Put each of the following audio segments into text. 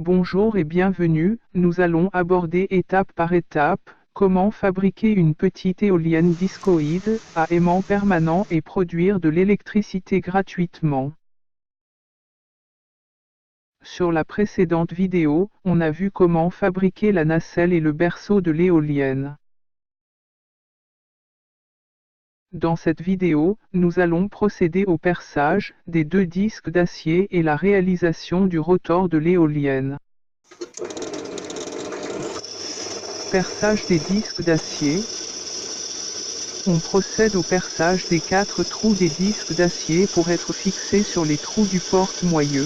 Bonjour et bienvenue, nous allons aborder étape par étape, comment fabriquer une petite éolienne discoïde, à aimant permanent et produire de l'électricité gratuitement. Sur la précédente vidéo, on a vu comment fabriquer la nacelle et le berceau de l'éolienne. Dans cette vidéo, nous allons procéder au perçage des deux disques d'acier et la réalisation du rotor de l'éolienne. Perçage des disques d'acier. On procède au perçage des 4 trous des disques d'acier pour être fixés sur les trous du porte-moyeu.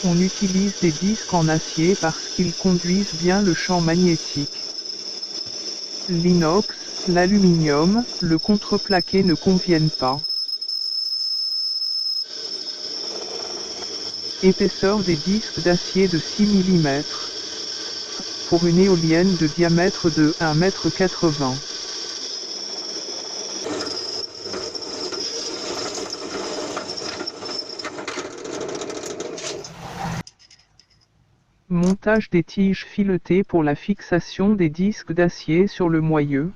On utilise des disques en acier parce qu'ils conduisent bien le champ magnétique. L'inox, l'aluminium, le contreplaqué ne conviennent pas. Épaisseur des disques d'acier de 6 mm. Pour une éolienne de diamètre de 1,80 m. Montage des tiges filetées pour la fixation des disques d'acier sur le moyeu.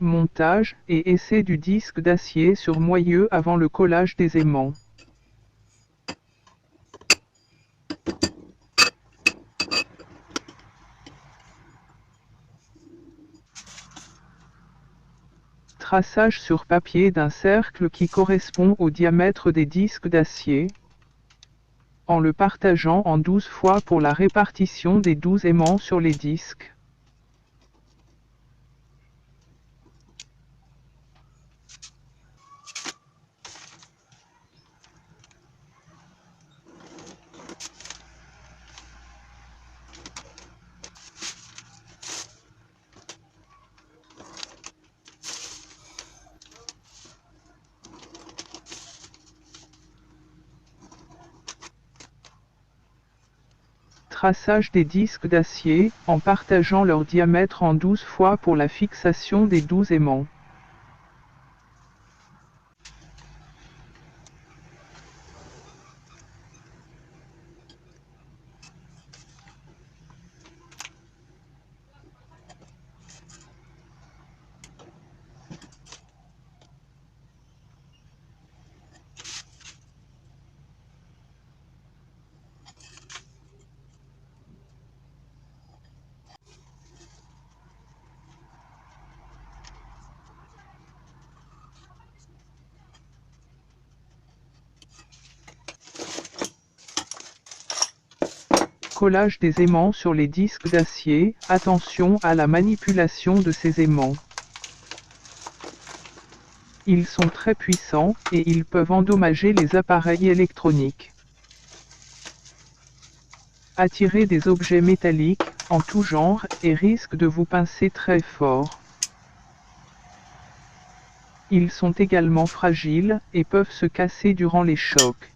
Montage et essai du disque d'acier sur moyeu avant le collage des aimants. Traçage sur papier d'un cercle qui correspond au diamètre des disques d'acier, en le partageant en 12 fois pour la répartition des 12 aimants sur les disques. Traçage des disques d'acier, en partageant leur diamètre en 12 fois pour la fixation des 12 aimants. Collage des aimants sur les disques d'acier, attention à la manipulation de ces aimants. Ils sont très puissants, et ils peuvent endommager les appareils électroniques. Attirez des objets métalliques, en tout genre, et risquent de vous pincer très fort. Ils sont également fragiles, et peuvent se casser durant les chocs.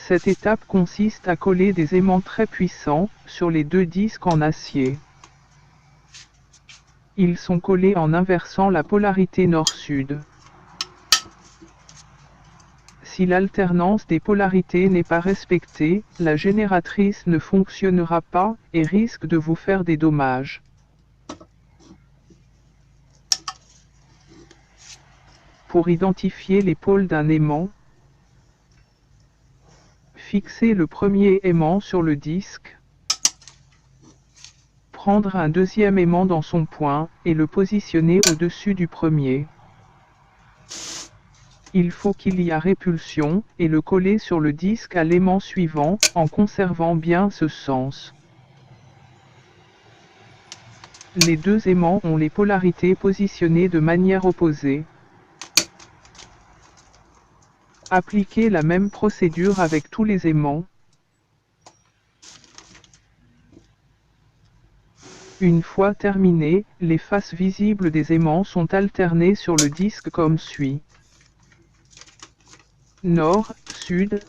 Cette étape consiste à coller des aimants très puissants, sur les deux disques en acier. Ils sont collés en inversant la polarité nord-sud. Si l'alternance des polarités n'est pas respectée, la génératrice ne fonctionnera pas, et risque de vous faire des dommages. Pour identifier les pôles d'un aimant, fixez le premier aimant sur le disque. Prendre un deuxième aimant dans son point, et le positionner au-dessus du premier. Il faut qu'il y ait répulsion, et le coller sur le disque à l'aimant suivant, en conservant bien ce sens. Les deux aimants ont les polarités positionnées de manière opposée. Appliquez la même procédure avec tous les aimants. Une fois terminé, les faces visibles des aimants sont alternées sur le disque comme suit. Nord, sud,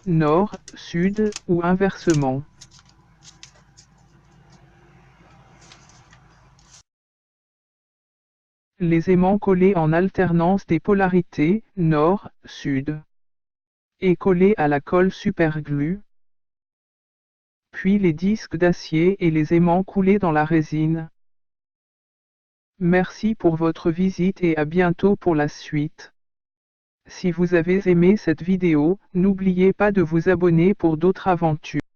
ou inversement. Les aimants collés en alternance des polarités, nord, sud. Et collés à la colle superglue. Puis les disques d'acier et les aimants coulés dans la résine. Merci pour votre visite et à bientôt pour la suite. Si vous avez aimé cette vidéo, n'oubliez pas de vous abonner pour d'autres aventures.